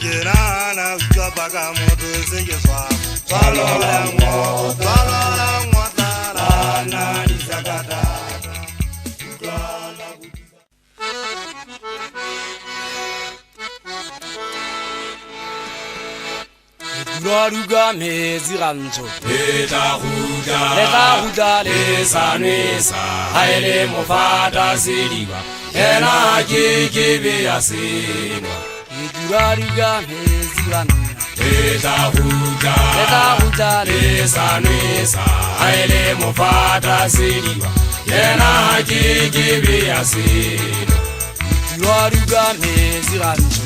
Girana, Japagamото, Sigiswa, Swallow, Watarana, Isagata. Ruga mezi Rants'o Leta huda lesa nesa haile mofata siliwa ena kikebe yasinwa Ruga mezi Rants'o Leta huda lesa nesa haile mofata siliwa ena kikebe yasinwa Ruga mezi Rants'o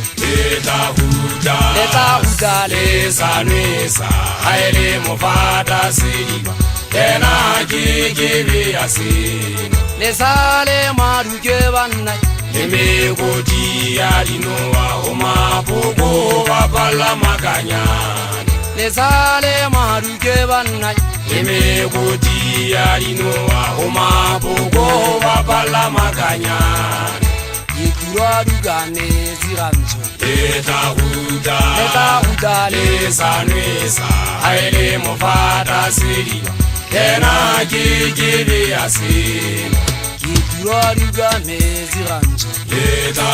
Leta huda lesa nesa haile mofata siliwa ena kikebe yasinwa Lesale maruke banai Leme koti alinoa oma pogo wapala makanyani Lesale maruke banai Leme koti alinoa oma pogo wapala makanyani Ruga mezi Rants'o Leta huda lesa nesa haile mofata siliwa ena kikebe yasinwa Ruga mezi Rants'o Leta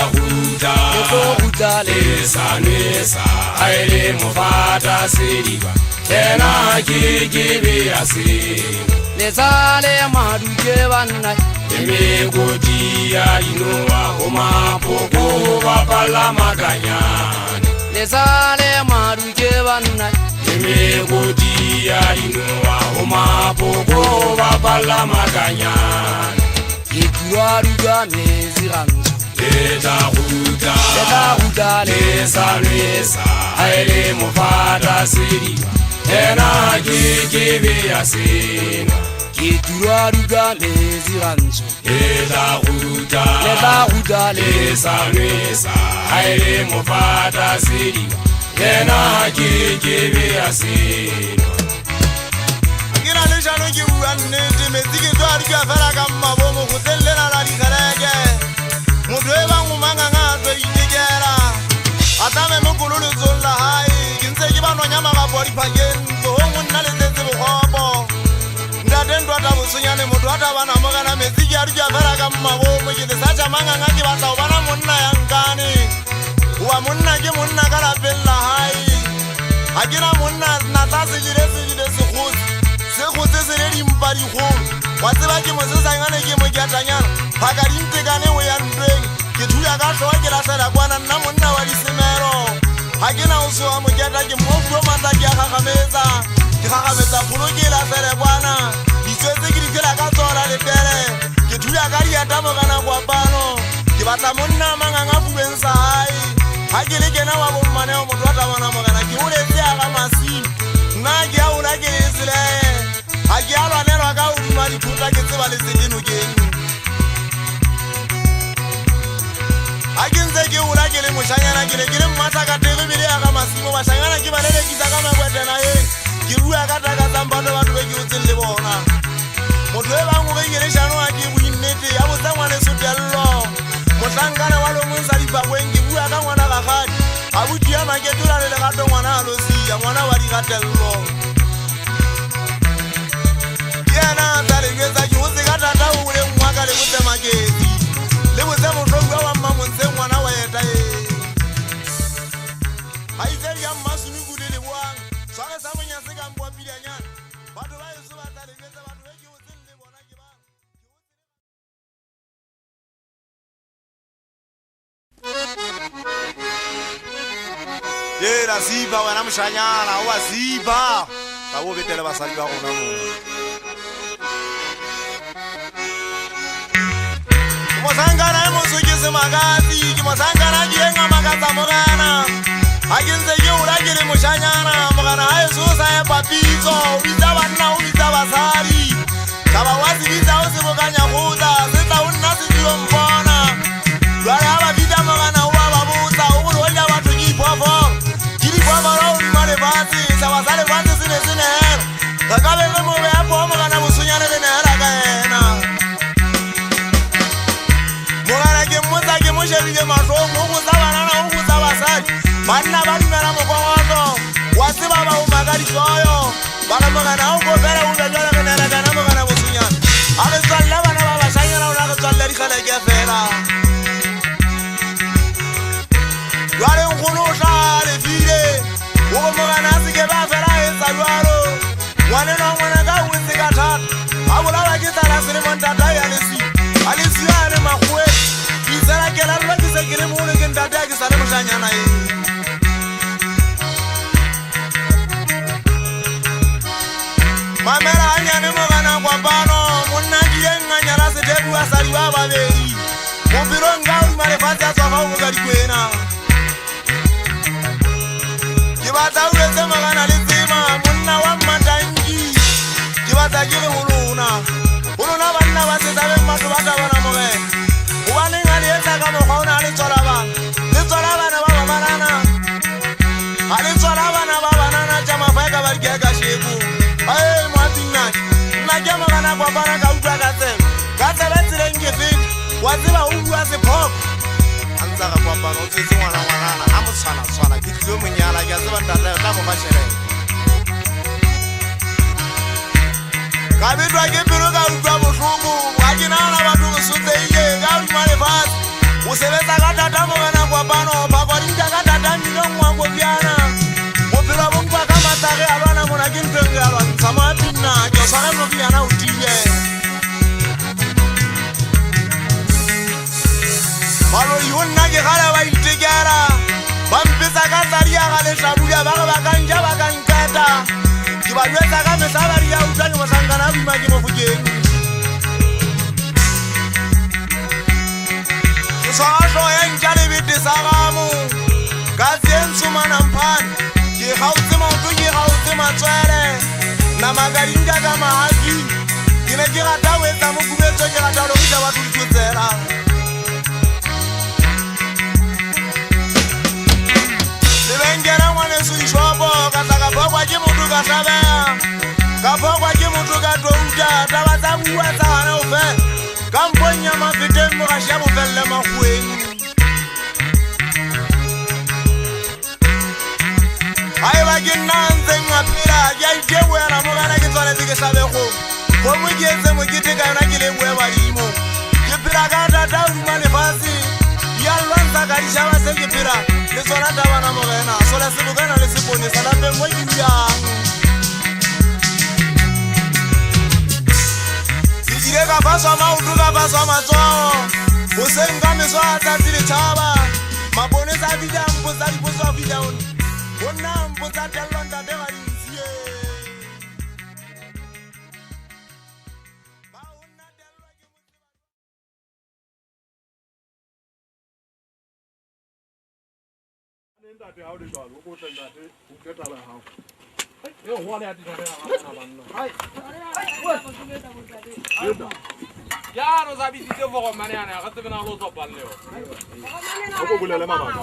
huda lesa nesa haile mofata siliwa ena kikebe yasinwa Lesale maruke banai Leme koti alinoa oma pogo wapala makanyani Lesale maruke banai Leme koti alinoa oma pogo wapala makanyani Ruga mezi Rants'o Leta huda lesa nesa haile mofata siliwa ena kikebe yasinwa Ruga mezi Rants'o Leta huda lesa nesa haile mofata siliwa ena kikebe yasinwa Ngira leshano kibuane timezike twari kafara kama bomo kutelena la likarege Mudweba ngumanga ngatwe itigera Atame mkululu zola hai Kinse kibano nyama kapori pagen Kohongu nalezeze bukobo Ndadendo atabusunyane mudu atabana magana mezike ari kafara kama bomo Kitesacha manga ngaki bata ubana munna yankani Uwa munna ki munna karapella hai Akina munna natasi jiresi khuzi Sekhuzi siredi mbari khulu Watseba ke mosesa ngane ke mokiatanyana Phakari ntekane we ya ntweng Ke thuya ka hloa ke lasela kwana nna monna wa disemero Hakena usoa mokiata ke mofu o mata ke agagameza Ke gagameza khulu ke lasela kwana Ditswetse ke ditsela ka tsora le pere Ke thuya ka diata mogana kwa pano Ke batla monna manganga fuweng sa hai Hakele kena wa bommane o motho wa tabana mogana Ke uletse aga masini Nna ke a ula ke lesele Haki alwa nero ka uduma diphuta ke tseba le sedino keng Haki nze ke ula ke le moshanyana ke le mmata ka tege bile ya ka masimo bashanyana ke balelekisa ka makwete na ye ke rua ka taka tsambato batho be ke utseng le bona Motho e bangwe be ke leshano a ke boinnete ya botsa ngwane sotello Mohlankane wa lo monsa dipakweng ke bua ka ngwana gagadi a botia maketola le legato ngwana a lo sia ngwana wa digatello Yana talengeza ki uze katata ule mwaka le butse makezi Le butse motlongwa wa mamonse ngwana wa eta e Haizeli ya masuni kudele bwang Swaka sa monyase ka mbwa pili anyana Batho ba yesu ba talengeza batho be ki uze le bona ke bang Ye la ziba wena mshanyana wa ziba Bawo betele basali ba rona mo Mosangana emosuke semagazi ki mosangana kienga magaza mogana Akinze ke ula ke le moshanyana mogana ha Yesusa e papizo ubiza bana ubiza basari Kaba wazi biza o sebokanya goda se tla onna se dilo mpona Lwa ya ba biza mogana wa ba botsa o go lonya batho ki bofo ki di bofo ro di male basi sa basale basi sine ka ka be mo be a bo mogana mosunyana le nela ka ena Mogana ke motsa ke mo shebile mahlo mo go tsa bana na go tsa basadi banna ba dumela mokogoto wa tseba ba o magadisoyo ba ka mogana o go bela o bela re nela kana mogana bosunyana a re tsalla bana ba bashanyana o na go tsalla di khala ke fela jwale nkgono o tla le file o go mogana se ke ba fela e tsa jwalo ngwane na ngwana ka o se ka thata a bola ke tsala se le montata ya lesi a lesi a le magwe isela ke la lo ke se ke le mo le ke ntata ke sa le moshanyana e mamela anyane mogana kwa pano monna ke nganyala se debu a sali ba babedi mo biro nga o mare fatsa tswa ba o ga dikwena ke batla o etse magana le tsema monna wa matangi ke batla ke re holona banna ba se tabe matlo ba ta bona mogena o ba neng a le etsa ka mogwa o na le tswala bana ba ba banana a le tswala bana ba banana tja mafa ka ba di ka shebu ai mo atinna nna ke magana kwa bana ka utlwa ka tsela tseleng ke fit wa tseba o bua se phok antsa ga kwa bana o tsetse ngwana a mo tshwana ke tlo monyala ke tseba ntata ta mo ba shere ka bitwa ke pelo ka utlwa bohloko wa ke nana batho go sotseile ka utlwa le fast o sebetsa ka tata mo bana kwa bana ba kwa dinka ka tata mmino ngwa go biana mo pelo bo kwa ka matsage a bana mona ke nteng ya lwa tsama pinna ke swara mo biana o tile balo yonna ke gala ba itekera ba mpetsa ka tsaria ga le shabuya ba ga ba kanja ba ka nkata ke ba yetsa ka mesabari ya utlwa ke mosangana a bima ke mo fukeng ke swasho ya ntja le bete sa gamo ka tsensumana mphane ke gautse maoto ke gautse matswele namakarinka ka mahafi ke ne ke rata o etsa mokubetso ke rata lo kutla batho dikotsela lebenkela ngwaneso dishopo ka tla ka phokwa ke motho ka tlabea ka phokwa ke motho ka touta taba tsa bua tsa gana o fela ka mpong ya mafeteng mogaši ya bofelele makgweng ae ba ke nna ntseng ngapela ke a itebuela mo gana ke tshwanetse ke tlabego gomo ke etse mokete ka yona ke leboe badimo ke phela ka tata o duma lefase ya lwantsha ka dišaba se ke phela le tsona tabana mogena sola sebokana le sepone sa lapeng mo ke diang se kile ka faswa maoto ka faswa matsogo go seng ka meso a tsatsi le tšhaba mapone sa fida mpotsa dipotso a fidaone go nna mpotsa tellwa ntate ga dintsie ntate ha o le jalo o tle ntate o keta ba hao e go le ya ditaba ya banna ya no sabi se go mane ana ga tsena lo tsopa le yo o go bolela mabaka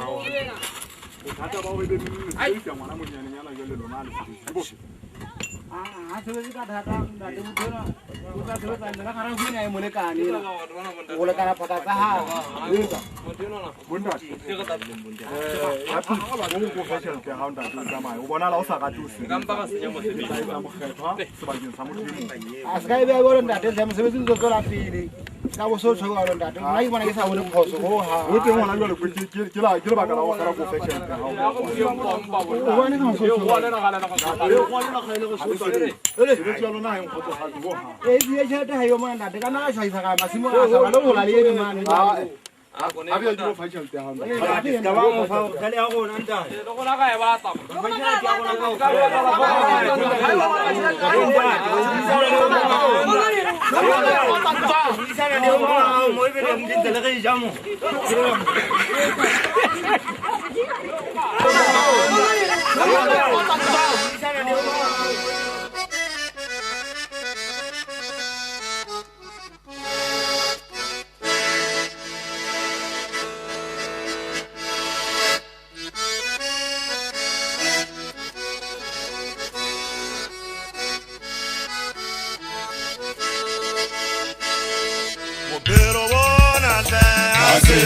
o thata ba o be le ke ngwana monyane nyana ke le lona le bo a se be ka thata ntate mo tsena o tla tsela tsa nna ga ra huna e molekane o le kana pata tsa ha bunda ya tu go go fashion ke ha ntate ka mai o bona la o sa ga tusi ka mpa ga senya mo se mo kgetwa se ba dintsa mo dimo a se ka be go ntate se mo se be go la pele ka bo so tshoga lo ntate nna ke bona ke sa bone phoso go ha o teng ngwana jalo ke ba ka la o fara go fashion ke ha o bona ka so go le na ga la ga le jalo na en go go ha go ha e di je ta hayo mo ntate kana ga tshwaisa ga masimo a sa ba lo la le mane a bia dilo fashion ke ha ntate ka ba mo fa ka le a go nanta go la ga e ba ta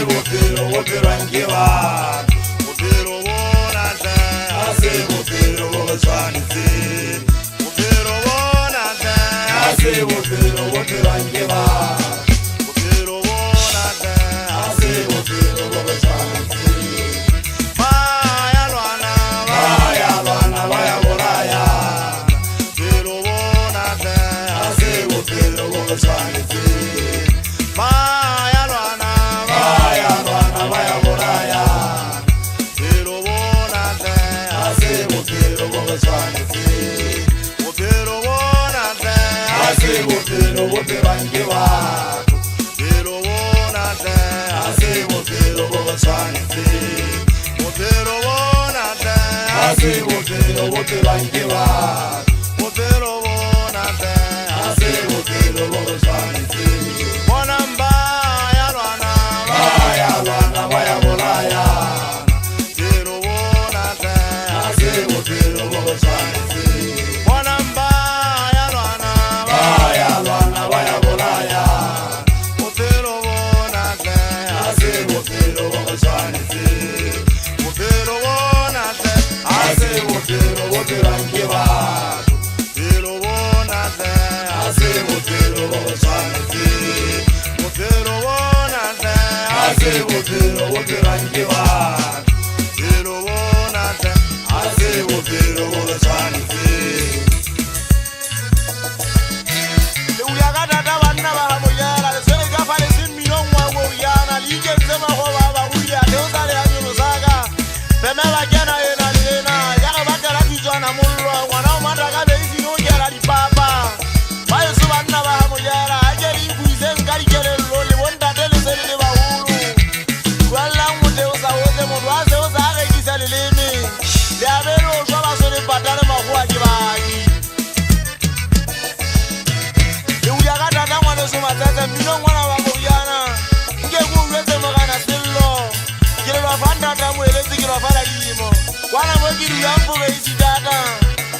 Bophelo bo phelang ke batho bophelo bona ase bophelo bo phelwang ke batho bophelo bona hle ase bophelo bo re tshwanetseng bona mba ya lwana ba ya bolaya bophelo bona hle ase bophelo bo re tshwanetseng bona mba ya lwana ba ya bolaya bophelo bona hle ase bophelo bo re tshwanetseng bophelo bona hle ase bophelo bo phelwang ke batho bophelo bona hle ase bophelo bo re tshwanetseng bophelo bona hle ase bophelo bo phelwang ke batho bophelo bona hle ase bophelo bo re tshwanetseng le uya ka tata banna ba ha moyala le sele ka fa le Mmino ngwa go yana le ikentse mago ba ba go ya le o sa le a nyo saka beme ba kena ena le ena ya ga ba kala dijwana mollo ngwana o mata ka be isi no kela dipapa ba yo se banna ba ha moyala a ke le buise nka di kelello le bonta le sele le ba hulu kwalla ngode o sa oze mo wa se o sa re kisa le leme le a be lo jwa ba so le patale mago a ke baki le uya ka tata ngwana so matsatsa Mmino ngwana wa go yana nke go wetse mogana sello ke le ba fanda ta mo eletse ke lo fala dimo wana mo ke dula mpo be isi tata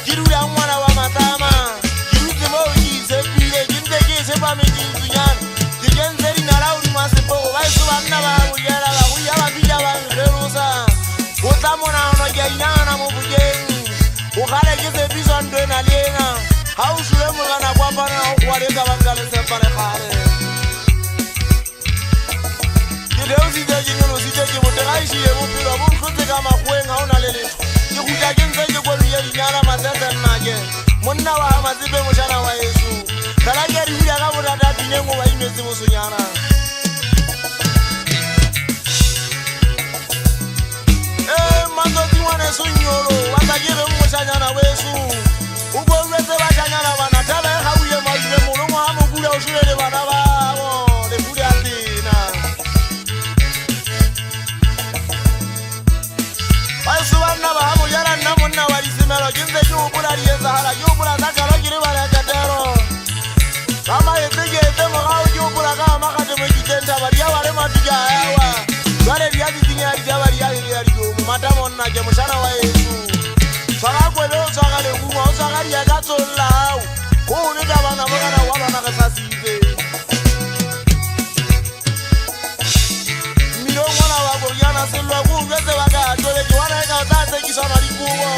ke dula ngwana wa matama ke dutse mo ke se pile ke ntse ke se pa me ke ntsunyana ke kentse dinala o dima sepo ba iso banna ba go yela ba go ya ba bila ba ngelosa o tla mona no ke inana mo bukeng o gale ke se biso ndo ena lena ha o shule mogana kwa bana o kwale ka banga le sepa le gale Deo si te jingolo si te kibotega isi e bopilo bo mhlotse ka magweng ha ona le letho ke gutla ke ntse ke koluya dinyala matsetse nnake monna wa ha matsipe moshana wa Yesu kala ke re hula ka borata dineng o ba imetse bosonyana matsotsi ngwane sonyolo wa tla ke re moshanyana wa Yesu o go wetse ba janyana bana taba e ga uye maile molo mo ha mo kula o shule le bana ba le kula tina Basotho ba ha moyala nna monna wa disemelo ke ntse ke o bola di etsahala ke o bola ka kala ke re ba ya katero ba ma etse ke etse mo ga o ke o bola ka ma ka te mo ditenta ba dia ba le matuka ewa jwale dia ditsinya dia ba dia ya di go mata monna ke moshana wa Yesu tsara kwele o tsara le go o tsara dia ka tsolla ho ne ka bana mo kana wa bana ka sasize Mmino ngwana wa go yana selwa go wetse ba ka tole ke wana ka tsa tse ki sona di kubo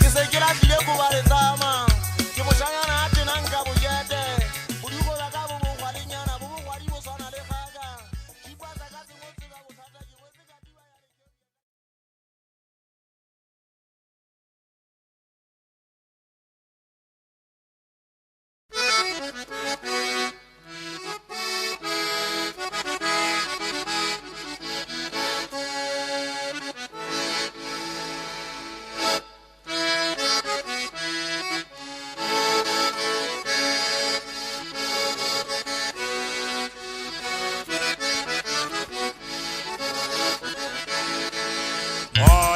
ke se ke la dile go ba le tsama ke moshanyana a tena nka bo jete o di go ba ka bo go le nyana bo go di bo sona le gaga di pa tsa ka tse mo tsa bo thata ke wetse ka diwa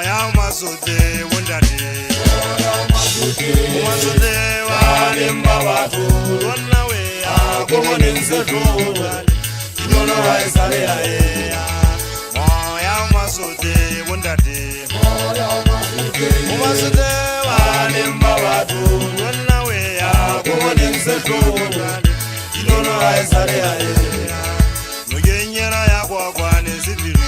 ya Basotho wondade Basotho wa lemba batho rona we a go bonense tloga dinono wa isale ya ya moya Basotho wondade Basotho wa lemba batho rona we a go bonense tloga dinono wa isale ya ya mugenyera ya kwa kwa ne sibiri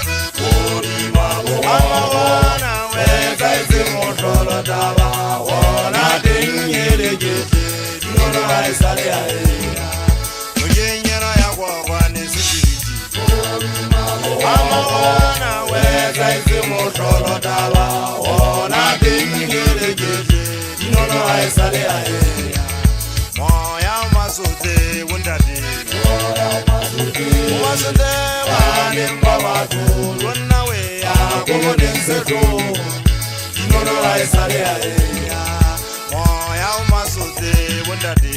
Amawana weza isi mosholo taba Wana tinyele jete Dinono wa isale ya ea Mugenyera ya kwa kwa nesipiriti Amawana weza isi mosholo taba Wana tinyele jete Dinono wa isale ya ea Moya Basotho wundade Basotho wa lemba batho Rona we Como nense to Dinono wa isale ya ea Moya Basotho wundade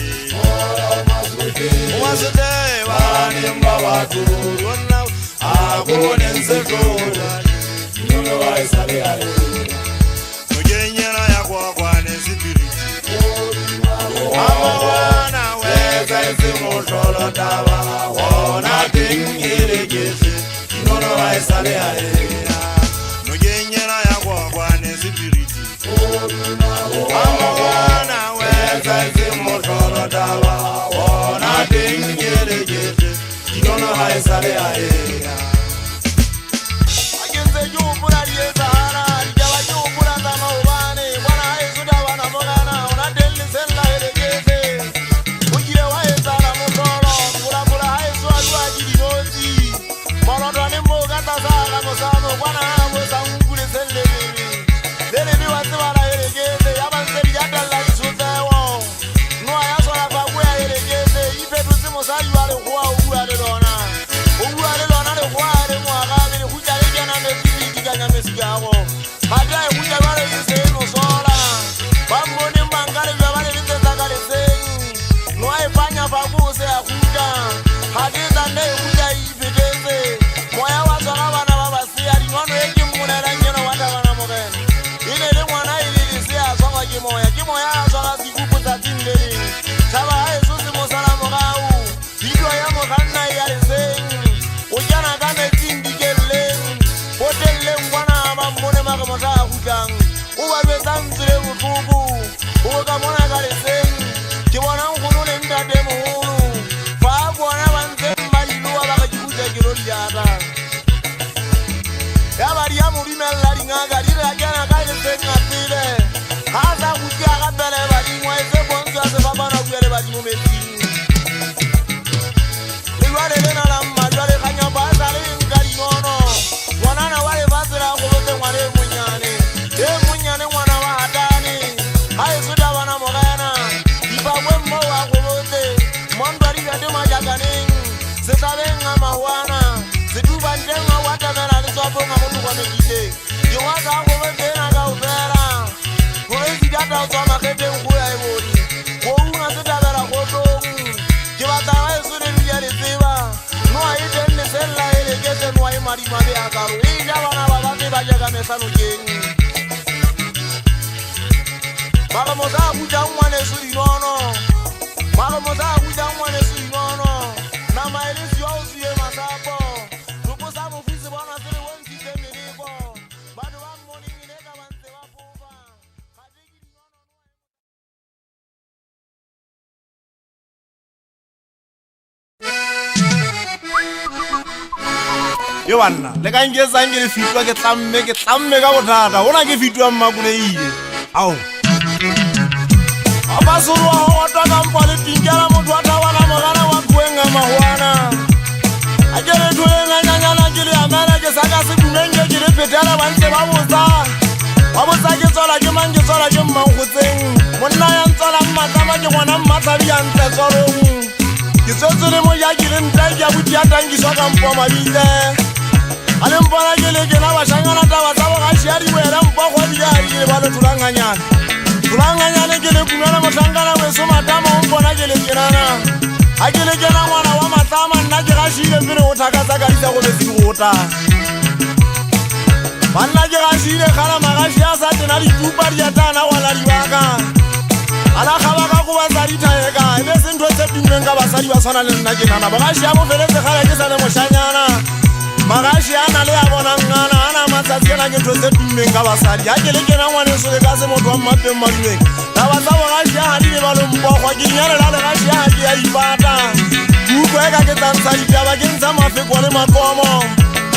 Basotho wa lemba batho Rona como nense to Dinono wa isale ya ea Mugenyera mohlolo taba gona teng eleketse dinono ga e sale ya ena nokenyela ya kokwane sepiriti amogwana wetsaetse mohlolo taba gona teng eleketse dinono ga e sale ya ena akentse ke gopola dietsagala ditaba ke gopola tsa maobane bona ga e soda bana mogana ona teng leseng la eleketse o kile wa etsala mohlolo polapola ga e soadua ke dinotsi molotwane mo ka tasaka mosamo kwana ga bosankule seng lelebe wa tsebala eleketse ya bantse dijatalla disotseo noa ya sola faku ya eleketse ipetotse mosadi wa legoa o bua le lona legoa le ngwagabe le gutla le kena mesitikanya mesiago gata e gutla bale e seno sola ba mmoneng bankale bja ba le letsetsa ka leseng noa e panya faku o se ya gutla gate e tsanne e gutla e ipetetse moya wa tswaga bana ba basea dinwano e ke mmolelang yeno wa tabana mogena e ne le ngwana e le lese a tshwagwa ke moya a tshwaga sekupu tsatsing le leng tšhaba ga eso se mosala mogau video ya moganna e ya leseng o jana ka metsing dikelleng potelleng kwana ba mmone mage motla a gutlang o ba betsang tsele botlhoko o bo ka mona ka leseng ke bonang kgono le ntate mogolo fa a bona ba ntseng ba diloa ba ka ke gutla ke lo diata ya badi ya modimella dingaka di re a kena ka leseng a tsele ga a sa gutse a gapele badimo e se bontsho ya sefapana bua le badimo metsing le jwale le na la mmadjwale kganyapa a sa le nka dinono ngwanana wa lefatshe la gobotse ngwana e monnyane ngwana wa hatane ga e soda bana mogena dipakwe mmo wa gobotse montwa di bjate majakaneng setlabeng a mahuana setubanteng a watamela le tswapong a motokwamekiteng dingwa ka gobotse ena ka o fela poresidata o tswa makgeteng go ya e bodi go unga setabela kgotlong ke batla ga e sodedia le tseba noa e teng lesella e leketse noa e madimabe a karo e ja bana ba bate ba jaka mesanokeng magamosa a butang ngwaneso dinono nama e le sio o sie masapo loposa mofisi bona se le wontshitse meleko batho ba mmoneng e le ka bantse ba fofa yo banna le ka nketsang ke le fitwa ke tlamme ka bothata gona ke fitwa mmakuleile ao a basolo wa gotwa kampa le tinkela motho wa tabana mogana wa kueng a mahuana a ke le thoeng a nyanyana ke le amela ke saka se dumenge ke le phetela bantse ba botsa ke tswala ke mang ke tswala ke mmankgotseng monna ya ntswala mmatlama ke ngwana mmatlabi ya ntle tswarong ke tswetse le moja ke le nta ke a buti ya tangiswa kampo mabile a le mpona ke le kena bašangana taba tsa bogaši ya diboela mpa kgwadi ya di le ba le thulanganyane ke le kunana mohlankana weso matama o mpona ke le kenana a ke le kena ngwana wa matlama nna ke gašile pele go thakatsa ka disa go besi gota banna ke gašile kgala magaši a sa tena ditupa diatana gwala dibaka a la kgaba ka go batsa dithaeka e be sentho tse tummeng ka basadi ba tshwana le nna ke nana bogaši a bofeletse kgala ke sa le mošanyana magaši a na le a bonangana a na matsatsi ena ke ntho tse tummeng ka basadi a ke le kena ngwaneso le ka se motho wa mmapeng madumeng taba tsa bogaši a ga di le balompokgwa ke dinyalela legaši a ga ke ya ipata kuko e ka ke tsantsha ditaba ke ntsha mafeko le matlomo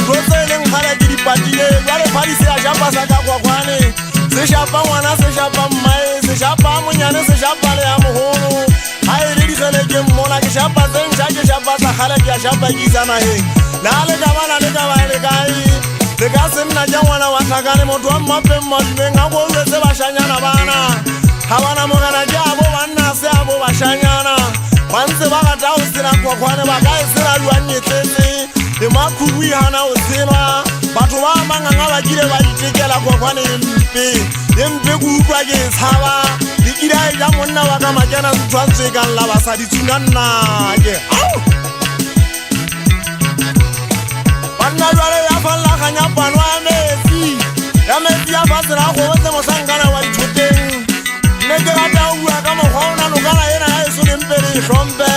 ntho tse e leng kgale ke dipatile jwale phadi se a šapa sa ka kwakwane se šapa ngwana se šapa mmae se šapa monyane se šapa le ya mogolo ga e le digeleke mmola ke šapa tse ntšha ke šapa sa kgale ke a šapa ke isanageng na le ka bana le ka ba le kae le ka se nna ja ngwana wa tlhakane motho wa mmapeng madumeng a ko uletse bašanyana bana ga bana mogana ke abo banna se abo bašanyana ba ntse ba gata o sena kwakgwane ba ka e sena duanyetletse le makhubu e gana o tseba batho ba manganga ba kile ba itekela kwakgwane empe ke utlwa ke e tshaba le kile a e ja monna wa ka makena ntshwantsho e kang la basadi tsuna nnake banna jwale ya fallaganya pano ya metsi ya fasela go botse mosankana wa ditshoteng mme ke rata o bua ka mokgwa o nanokana ena ya eso lempele e tlhompe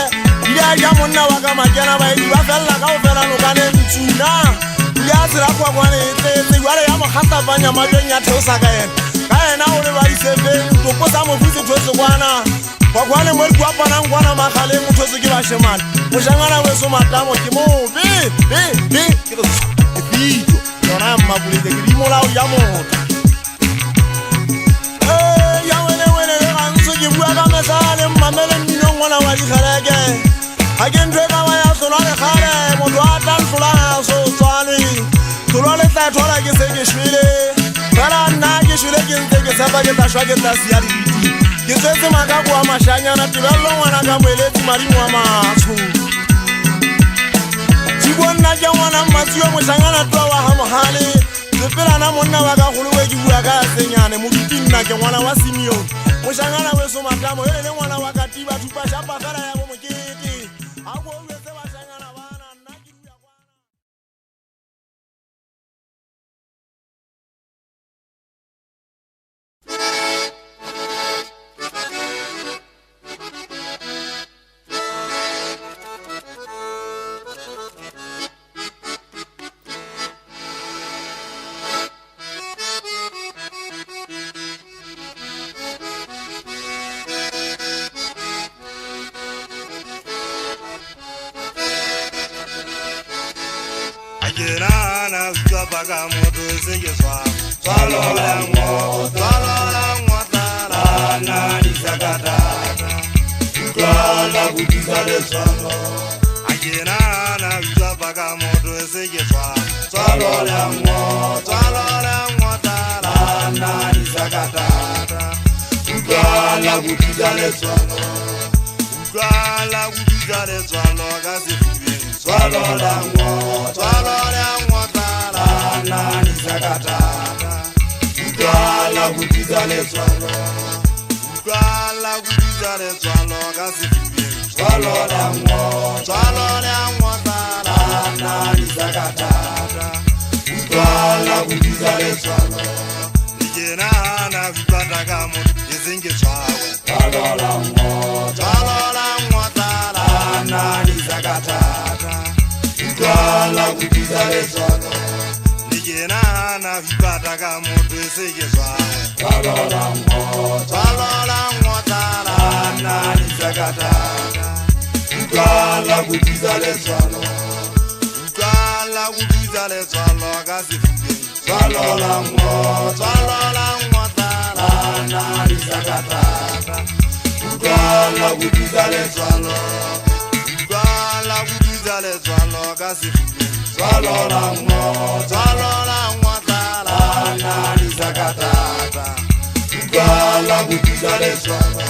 ile a ya monna wa ka makena ba di ba fella ka o fela no ka ne ntuna ya tsira kwa kwa ne tse wale ya mo khata banya mabeng ya theosa ka ena o le ba isebe to posa mo fitse thotse kwana kwa kwane mo kwa pana ngwana magale mo thotse ke ba shemana mo jangana we so matamo ke mo be ke go video yona mabule ke di mo la o ya mo ya wene Rants'o ke bua ka mesale mmamele Mmino ngwana wa di khaleke ha ke ntwe ka wa ya sola le khale mo twa tan sola so tswani sola le tla thola ke se ke shwele fela nna ke shwele ke ntse ke sapa ke tashwa ke tsia di ke tsetse maka kwa mashanya na tibello ngwana ka moeletsi maringo wa matsho tibonna ke ngwana mmatsiyo mo shangana twa wa ha mohale sepela na monna wa ka golowe ke bua ka senyane mo ditinna ke ngwana wa Semmuso mo shangana we so matamo ele le ngwana wa ka tiba thupa shapa fela ya bo mokete a go wetse ba shangana bana nna ke bua kwana Kirana baga moto sege swalo la ngwa tala na disagata ukala kutizale swalo akirana baga moto sege swalo la ngwa tala na disagata ukala kutizale swalo kasi swalo la ngwa tala na disagata ukala kutizale swalo kasi swalo la ngwa tala na disagata ukala kutizale swalo nikena na vipata kamo yezinge swalo la ngwa tala na disagata ukala kutizale swalo nikena na vipata kamo twesege swalo la ngwa tala na disagata ukala kutizale swalo kasi swalo la ngwa tala na disagata ukala kutizale swalo kasi swalo la ngwa tala na disagata ukala kutizale swalo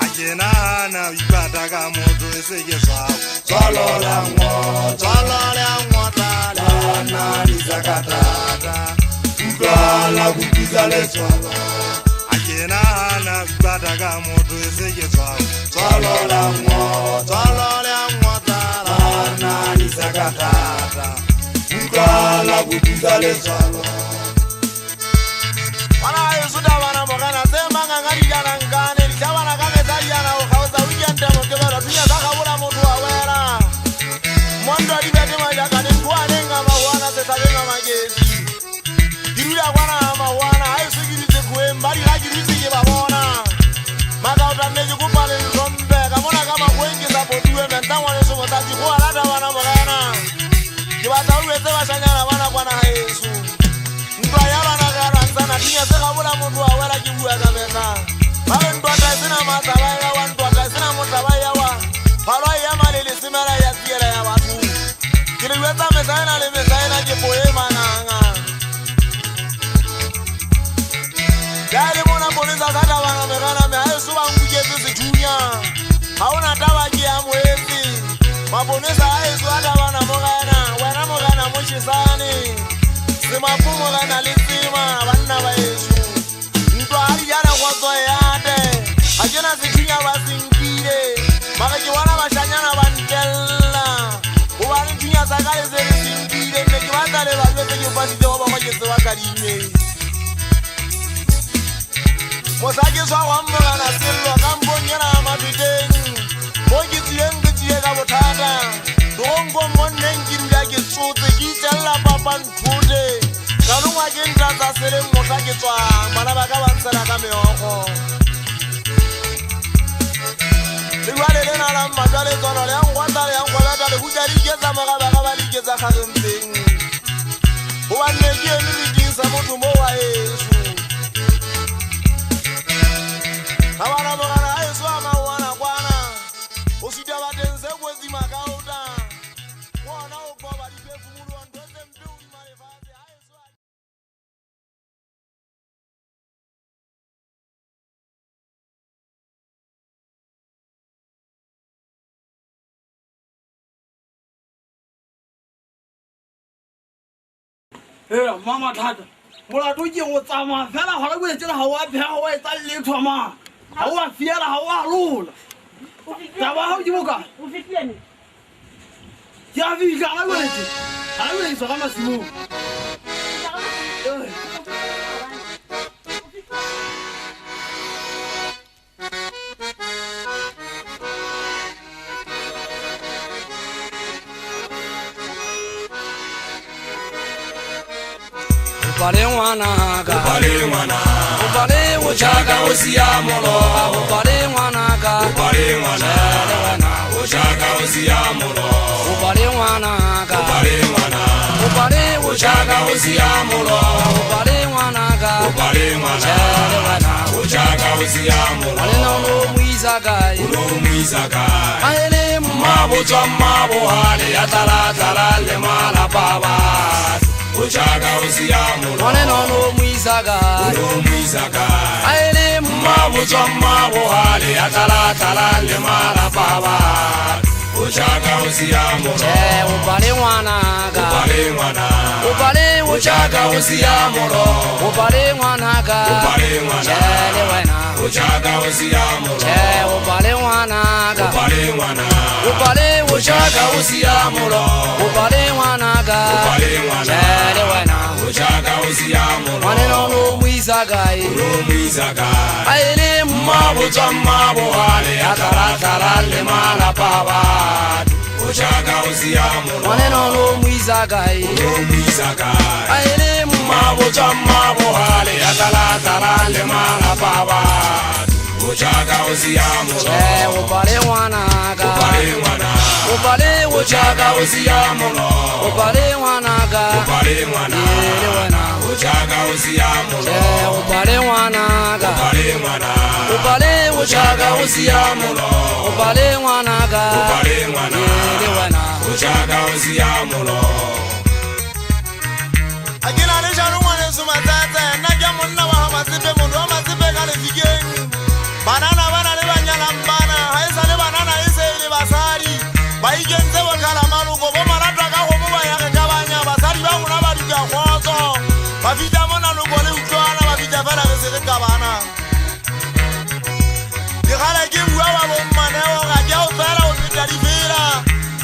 akena na vipata ka moto esege swalo la ngwa tala na disagata ukala kutizale swalo akena na vipata ka moto esege swalo la ngwa tala na disagata ukala kutizale swalo wana yesu da wana mogana sema ngangari jana ngane dijabana kame zaliana o khauza weekend mo ke bala tunya saka bula mutu wa wera mondo libete majaka ni tuane ngama wana se tabenga magezi diruya kwana ma wana yesu girize kuembali hajirizi ke babona maka utaneje kupale nzombe kamona kama kuingiza boduwe mentawa yesu motati kwa lada wana mogana kibata uweze bashanyana wana kwana yesu ntwayala na garanza na tinya seka bula mundu wa wera kibua kameka babe ntwata sina matabaya wa ntwata sina mutabaya wa palo ya malele simera ya tiera ya watu kiliweza mesaina le mesaina ke poema nanga dali mona polisa kata wana megana me ayesu banguje zitunya hauna tawaji ya mwezi maboneza ayesu hata wana mogana mochisani simapumo kana lisima vanna va yesu ntwari yana kwazo yate akena zitunya vasingire makaki wana vashanyana vantella uvani tunya sakale zerisingire nekivandale vavesekipasite wavakwakese vakarime mosakiswa wambogana silwa kambonyera mapitenyi mokitsiyengitsiyeka ke tsotse ke itella papa nthude ka longwa ke ntlatsa sele motla ke tswang bana ba ka ba ntsela ka meogo le jwale le na la mmatwa le tsono le yang gwata le yang gwata le hutsa di iketsa magaba ba di iketsa kgarempeng go ba nne ke eme le disa motho mo wa eso ga bana mogana a eso a maoana kwana o sita bateng se kwetsi makauta gona o koba dipefumoloa ntho tse mpe o dimalefatshe a eso Mama thata molato ke go tsamaya fela ga le boetse ga wa phega wa etsa letho ma ga wa fiela ga wa lola taba ga di boka o fitiane ke a fika ga boetse ga masimo Upale ngwanaka Upale ngwana upale o chaka o sia molo upale ngwanaka Upale ngwana o chaka o sia molo upale ngwanaka Upale ngwana upale o chaka o sia molo upale ngwanaka Upale ngwana o chaka o sia molo ale no no muisa kai no muisaka ale mabo tswa mabo hale ya tala le mala baba o chaka o sia molo ale no no muisa kai no muisaka ale mabo tswa mabo hale ya tala le mala baba o chaka o sia molo upale ngwanaka Upale ngwana upale o chaka o sia molo upale ngwanaka Upale ngwana le wena o chaka o sia molo upale ngwanaka Upale ngwana upale o chaka o sia molo upale ngwanaka Upale ngwana le wena o chaka o sia molo ale no no muisa kai no muisaka ale mabo tswa mabo hale ya tala le mala baba o chaka o sia molo ale no no muisa kai no muisaka ale mabo tswa mabo hale ya tala le mala baba o chaka o sia molo upale ngwanaka Upale ngwana upale o chaka o sia molo upale ngwanaka Upale ngwana le wena o chaka o sia molo upale ngwanaka Upale ngwana upale o chaka o sia molo upale ngwanaka Upale ngwana le wena o chaka o sia molo a ke na le jalo ngwane somatsatsa nna ke monna wa ga masepe mondo wa masepe ka lefikeng banana ba na le banyalang bana ga e sa le banana e se le basadi ba ikentse bokala maloko bo maratwa ka go mo ba yage ka banya basadi ba gona ba dika kgotso ba fita mo naloko le utlwana ba fita fela re se re ka bana digala ke bua ba bommaneo ga ke a o fela o feta difela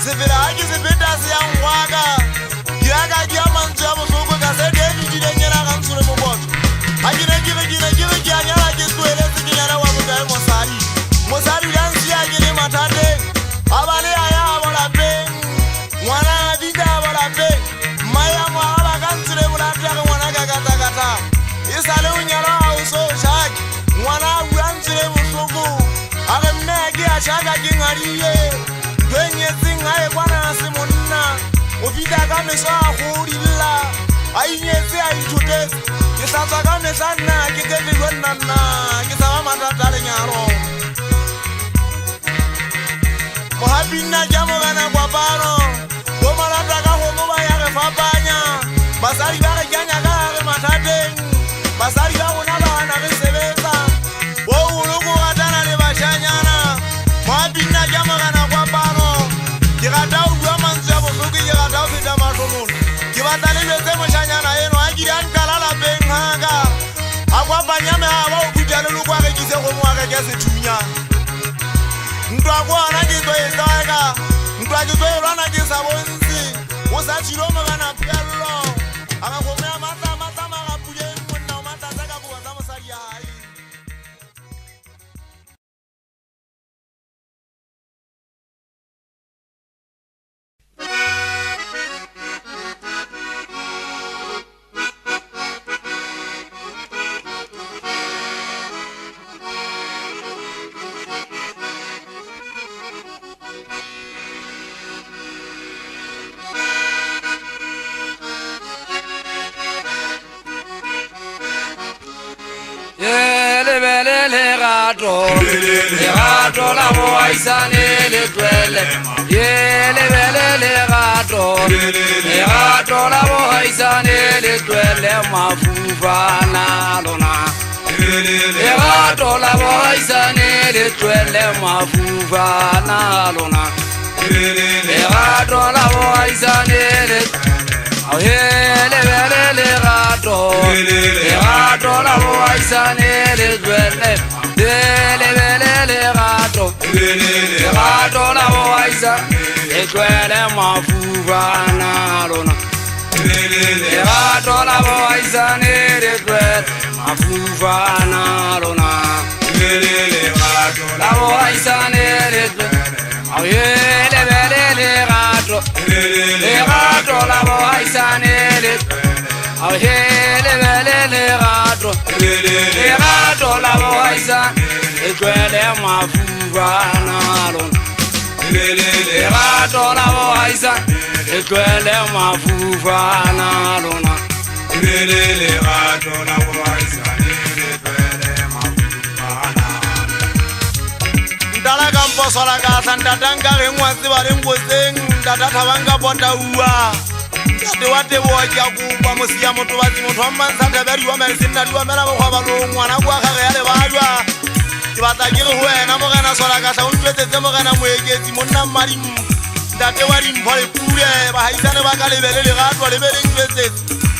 sefela ga ke se feta se yang gwaka ke yaka ke ya mantswe ya bosoko ka se dedi di lenyela ga ntshole mo botho ga ke ne ke a nyala ke tloeletse ke nyala wa bokae mosadi ya nsia ke le mathateng a ba le a ya a bolapeng ngwana a fita a bolapeng mmaya moaga ba ka ntshole bolate ya ge ngwana ka katakata e sa le o nyala ga o so shake ngwana a bua ntshole bohloko a ge mme ya ke a shaka ke ngadile ntho e nyetseng ga e kwana a se monna o fita ka meso a godilla a inyetse a ithotetse ke hlatswa ka mehla nna ke kekelwe nnanna ke sa ba mathata lenyalo mogapi nna ke a mogana kwapano bo malata ka gomo ba ya re fapanya basadi ba re keanya ka gare mathateng basadi ba gona ba gana re sebetsa bo goloko gatana le bašanyana mogapi nna ke a mogana kwapano ke rata o bua mantswe ya bohloko ke rata o feta matlhomono ke batla le betse mošanyana eno a kedi a nkala lapeng gaka a kwapanya megaba o buta leloko a rekise gomo a reke sethunya ntwa kwana ke tlo e tsaka ntwa ke tlo e lwana ke sa bontsi o sa tshilo mogana phello a ga gomo ya matlamaga puleng monna o matlatsa ka boka tsa mosadi ya gae lebele lerato la boaisane le twele ye lebele lerato la boaisane le twele mafufana lona lerato la boaisane le twele mafufana lona lerato la boaisane le lebele lerato la boaisane le twele lebele lerato la boaisane le twele mafufana lona lerato la boaisane le twele mafufana lona la boaisane le twele lebele lerato la boaisane le lebele lerato la boaisane le twele mafufana lona lerato la boaisane le twele mafufana lona lerato la boaisane le twele mafufana ndala kampo sola ka santa tanga re ngwatsi ba re ngoseng data thabanga bota uwa ndate wate boja kuba mosia motho ba motho wa mansa tabari wa mele sinna diwa mela go ba lo ngwana kwa ga ya le bajwa ke batla ke re ho wena mo gana sola ka sa o ntwetse mo gana moeketsi monna mmari ndate wa dimphole pule ba haisane ba ka lebele le gatwa le bele ntwetse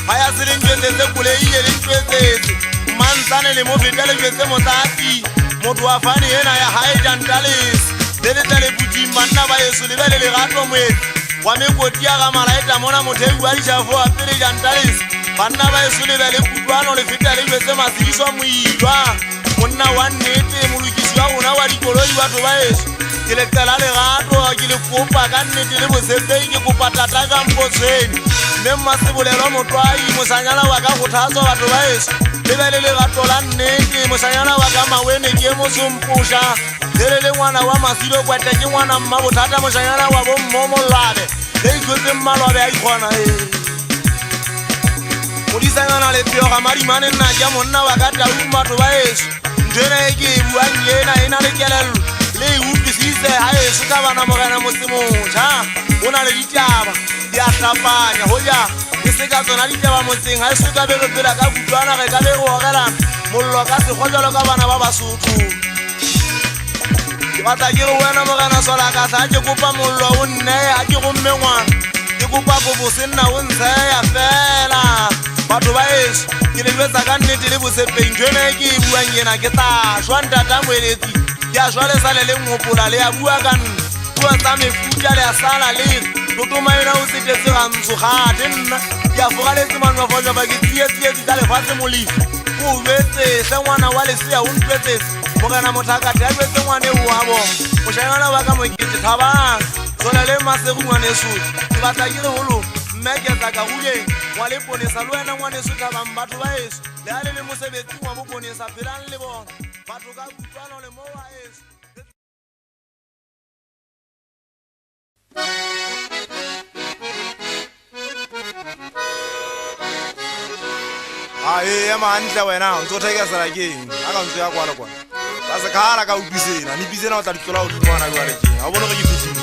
ha ya se le ntwetse kule ile le ntwetse mansane le mo fetele ntwetse motati motho wa fane ena ya haida ndalis le tele buti manna ba yeso le bele le gatwa moetsi wa mekotia ga malaeta mona mothei wa dijafo a pele jantalis banna ba yeso le bele kutwano le fetele ntwetse masiso moilwa monna wa nnete molukisi wa rona wa dikoloi batho ba yeso ke le tsela le gato ke le kopa ka nnete le bosepei ke kopa tata ka mpotsweni mme mmasebolelwa motwai mosanyana wa ka go thatswa batho ba yeso lebele le gato la nnete mosanyana wa ka mawene ke mosompusha le ngwana wa masilo kwete ke ngwana mma bothata mosanyana wa bommomolabe le ikotse mmalwabe a ikgona modisanyana le peo ga marimane nna ja monna wa ka tau batho ba yeso ntwena e ke e buang yena e na le kelelo le utlwisise ha yeso ka bana mogena mosemotšha o na le ditaba di a tlapanya go ja ke se ka tsona ditaba motseng ha yeso ka bego pela ka kutlwana ge ka be go ogelana mollo ka sekgojalo ka bana ba Basotho ke batla ke re wena mogena sola ka tla ke kopa mollo o nne a ke gomme ngwana ke kopa bobo senna o ntsheya fela batho ba yeso ke le lwetsa ka nnete le bosepeng ntwena e ke e buang yena ke tla shwa ntata moeletsi ke a shwa le sale le ngopola le a bua ka nna bua tsa mefuta le a sala le totomaena o setetse Rants'o gate nna ke a fogaletse manwafoja ba ke tsietsitse tsa lefatshe molifi o lwetse hle ngwana wa lesea o ntwetsetse mogena mothakate a lwetse ngwane o wa bona moshanyana ba ka mokete thabang sola le masego ngwaneso ke batla ke re holo mme ke tla ka huleng wa le ponesa le wena ngwaneso thabang batho ba yeso le a le mosebetsing wa boponesa phelang le bona batho ka kutlwano le mo wa yeso ae ya mantle wena ntse o thekesela keng a ka ntse ya kwala kwa ka se khala ka upisena ni pisena o tla ditlola o dinwana le keng a bona go difutile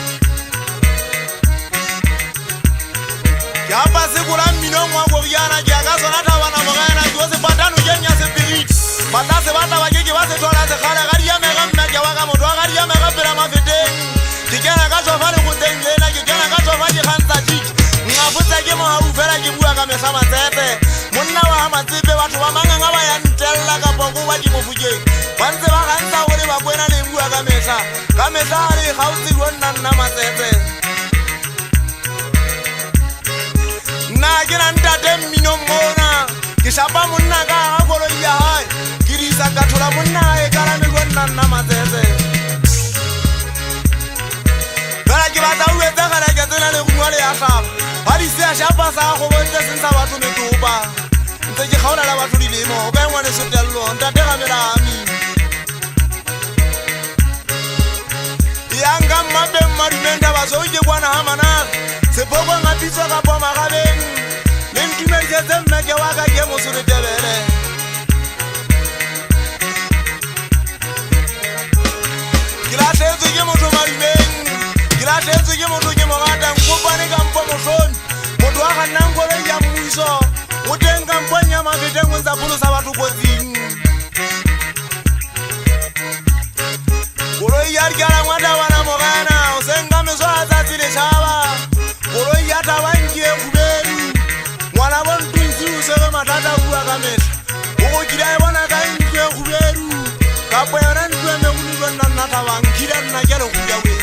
ya pa se kula Mmino ngwa go yana ke ka sona thabana mogena ke o se patano ke nya se spirit bata se batla ba ke ba se thola se khala ga dia mega mme ke wa ka motho ga dia mega pela mafeteng ke kena ka tsofa le go tengela ke kena ka tsofa ke gantsa tiki nga botsa ke mo ha u fela ke bua ka mesa matsete monna wa matsebe batho ba manganga ba ya ntella ka pogo ba di mofukeng ba ntse ba gantsa gore ba kwena le bua ka mesa le gautsi go nna matsete nna ke na ntate Mmino mona ke shapa monna ka ga golo ya hae ke di sa ka thola monna e kala me go nna matsete bana ke batla o etsa gara ke tsena le go ngwale ya hlaba ba di se a shapa sa go botse sensa batho metoba ntse ke kgaola la batho dilemo o ka ngwane sotello ntate ga melami yanga mabe marimenda ba so ke kwana ha mana se pogo ngapitso ka bo magabeng le ntumetse mmeke wa ka ke mo sore tebele tense ke motho ke mo ratang kopane ka mpo mohloni motho wa ga nnang koloi ya mmuso o teng ka mpong ya mafeteng o ntsa pholosa batho kotsing koloi ya dikala ngwata bana mogana o senka meso a tsatsi lešhaba koloi ya tabankie khubedu ngwana bontunsi o sege mathata bua ka mehla o go kila e bona ka nkwe khubedu kapo yona ntwe megolilo nna nna tabang kila nna ke le khuya we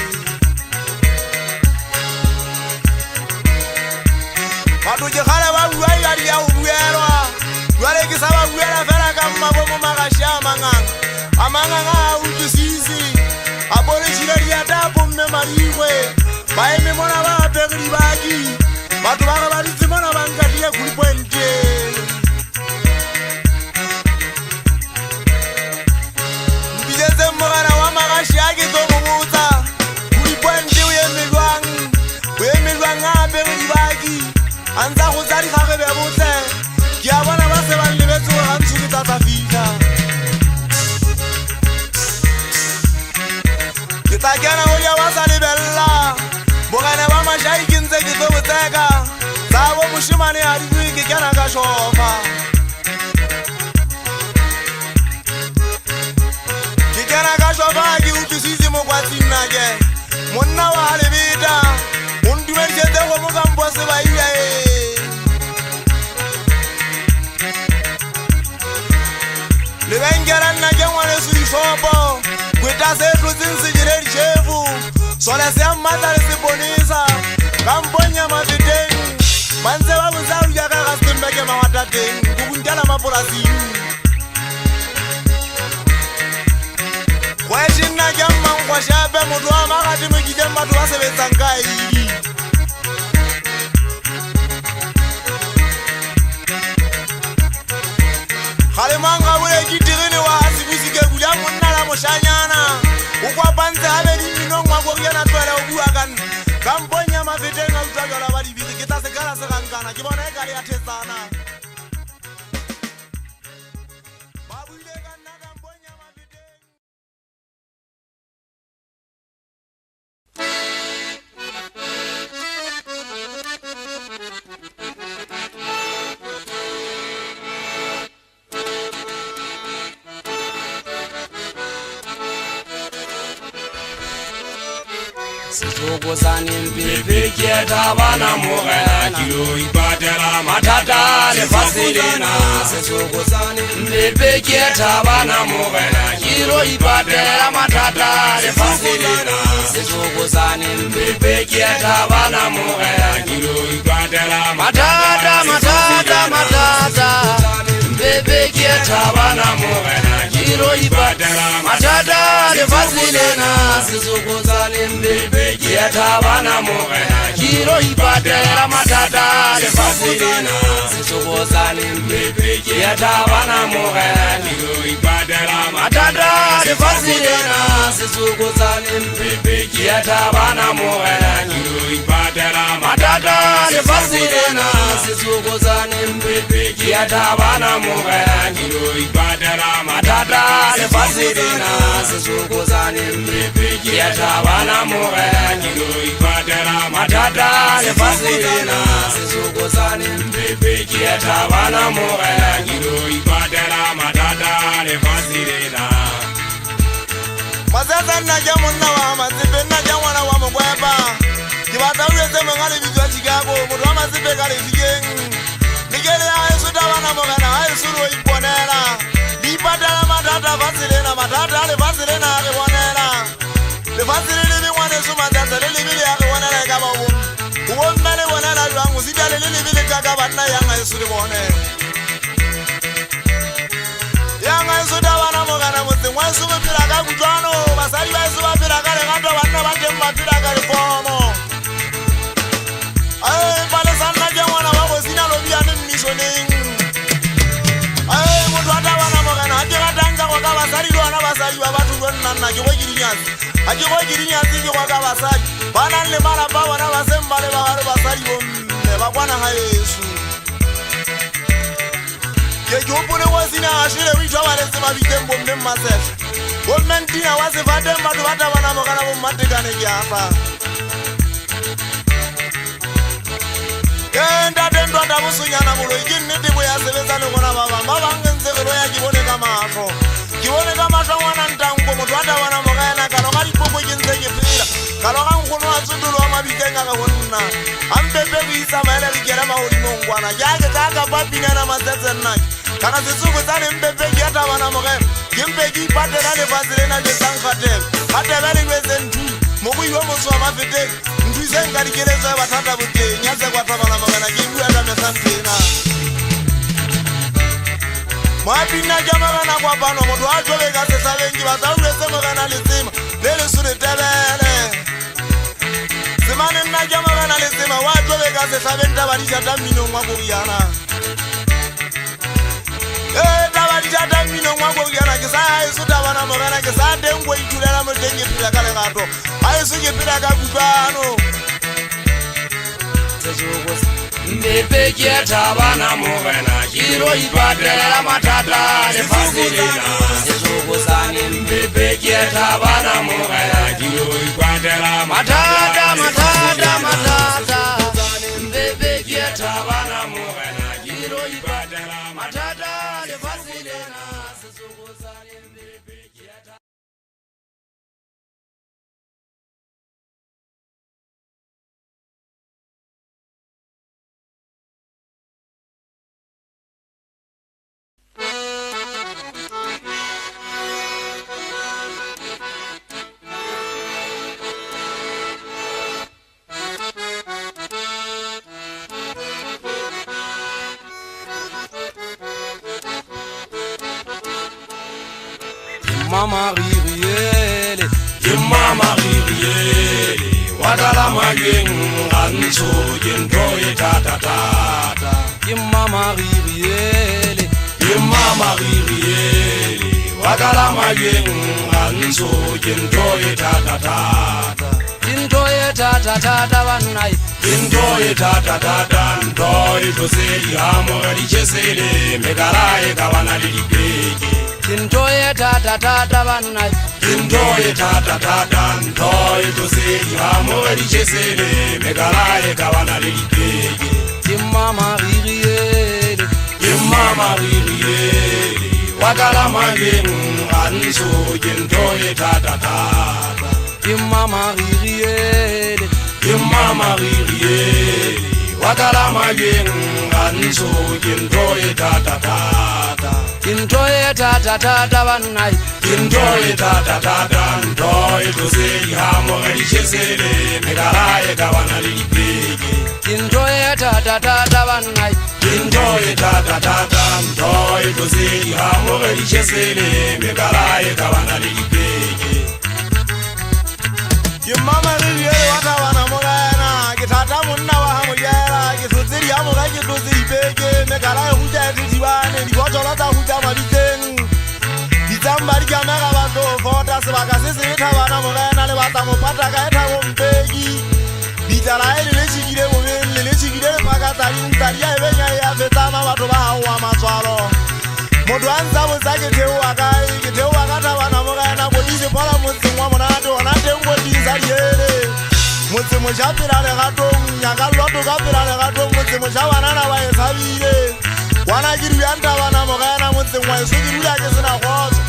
batho ke kgale ba bua ya di ya go buelwa jwale ke sa ba buela fela ka mmabomo magaši a manganga a utlwisisi a bolešile diatapo mme madigwe ba eme mona ba apege dibaki batho ba ge ba ditse mona ba nkatile kulipoente mpiletseng mogana wa magaši a ke tlo go botsa kulipoente o emelwang a apege dibaki a ntsa go tsa digage be botle ke a bona ba se ba lebetse gore gantso ke tlatsa fitlha ke tla kena go ya wa sa lebella bogane ba mašai ke ntse ke tlo botseka tsa bo mošimane a dibui ke kena ka šofa ke kena ka šofa ke utlwisitse mokwatsing nake monna wa lebeta o ntumedisetse go mo kampo sebaile lebenkela nna ke ngwaneso dišopo kweta se tlotseng se dire ditšhefu sole se a mmatla le seponisa ka mpong ya mafeteng ba ntse ba botsa ruja ka ga stembeke mawatateng go buntela mapolasing kweši nna ke mmankgwašape motho wa magati mokiteng batho ba sebetsang ka edi galemang ga bole ke tirene wa sebusike bula monna la mošanyana o kwapantse gabedi mminong wa koriana tlwele o bua ka mpong ya mafeteng a utlwa jala ba dibiri ke tla sekala se gankana ke bona e kale ya thetsana ba buile ka nna ka mpong ya mafeteng Sejokozane mpepe kieta bana mogena kilo ipatela matata le fasilena Sejokozane mpepe kieta bana mogena kilo ipatela matata le fasilena Sejokozane mpepe kieta bana mogena kilo ipatela matata mpepe kieta bana mogena kilo ipatela matata le fasilena Sejokozane mpepe kieta bana mogena kilo ipatela matata le fasilena Sejokozane mpepe kieta bana mogena kilo ipatela matata le fasilena Sejokozane mpepe kieta bana mogena kilo ipatela matata le fasilena Sejokozane mpepe kieta bana mogena kilo ipatela matata le fasilena Sejokozane mpepe kieta bana mogena kilo ipatela matata le fasilena Sejokozane mpepe kieta bana mogena kilo ipatela matata le fasilena Masasa nna ke monna wa Matsipe nna ke ngwana wa Mokwepa ke batla o etse mongale bitso a Chicago motho wa Matsipe ka lefikeng dikele ya eso tabana mogena ha eso ro iponela di patala matata fasilena matata le fasilena re bonela le fasilena le ngwane so matata le lebile ya re bonela ka ba o bona le bonela jwang o sitale le lebile ka banna ya nga eso le bonela yang a eso tabana mogana motseng wa eso bopela ka kutlwano basadi ba eso ba phela ka legato banna ba teng ba phela ka lefomo palesana ke ngwana wa bosina lobiane mmisoneng motho a tabana mogana a ke ratang ka go ka basadi le ona basadi ba batho lo nnanna ke go ke dinyatsi a ke go ke dinyatsi ke go ka basadi ba nang le malapa bona ba seng ba le ba gare basadi bomme ba kwana ga eso ke opole go sina a shile o itwa ba le se ba biteng bomme mmasefla bomme ntina wa sefateng batho ba tabana mogana bommatekane ke afa Kenda dendwa da busunyana bolo ikini tibo ya sebeza le gona baba mabanga ntse go ya ke bone ka mahlo ke bone ka mahlo ngwana ntango motho wa tabana mogena ka lo ga dipoko ke ntse ke phela ka lo ga ngono wa tsutulo wa mabitenga ka gonna ampe pe bu isa maele ke kera mahodi mongwana ja ke ka ka papina matsetse nna kana setsuko tsa ne mpe pe ke tabana mogena ke mpe ke ipatela le fatsele na le sankgatela gatela le besentu mo go iwa motso wa mafeteng nka dikeletso ba thata boteng ya tse kwa tabana magana ke bua ka mesantena mapina ke magana kwa bano motho a tlobe ka sethabeng ke batla o etse magana le tsema le le sure tebele semane nna ke magana le tsema wa tlobe ka sethabeng taba di jata Mmino wa Goriana taba di jata Mmino wa Goriana ke sa ha iso tabana magana ke sa teng go itulela mo teng ke phela ka legato a iso ke phela ka bubano Mbepe kia tabana mogena Kiro ipatela matata le fasilena Sesuko sani mbepe kia tabana mogena Kiro ipatela matata Mbepe kia tabana mogena Kiro ipatela matata le fasilena Sesuko sani mbepe kia tabana Mama ririele Wadala mageng Rants'o Yento tata Mama ririele Wadala mageng Rants'o Yento tata vanai Yento tata Ntoi toseli hamo Richesele Megarae kawana lilipeke Tintoye tata vanai Tintoye tata Ntoi toseli hamo Richesele Megarae kawana lilipeke Mama ririele Wakala mageng Rants'o Yento tata Mama ririele Wakala mageng Rants'o Yento tata Tintoye tata vanai Tintoye tata Ntoi toseli hamo Richesele Megarae kawana lilipeke Tintoye tata vanai Tintoye tata Ntoi toseli hamo Richesele Megarae kawana lilipeke ke mama ririele wa tabana mogena ke thata monna wa ha mojela ke tsotsedi ha moga ke tsotsedi peke megala e hutja e dibane di botolo tsa hutja mabiteng di tsamba di kamera batho fota sebaka se se tabana mogena le batla mo pata ka e thabo mpeki di tsala e le tshikile mo le tshikile le pakatsa di ntari ya e benya ya fetama batho ba ha wa matswalo motho a ntsa botsa ke theoa ka tabana mogena go di se phala motseng wa monate ona teng go di sa diele motse moja pela legatong nyaka loto ka pela legatong motse moja banana ba e tshabile wana ke di anta bana mogena motseng wa se di dula ke sena khotso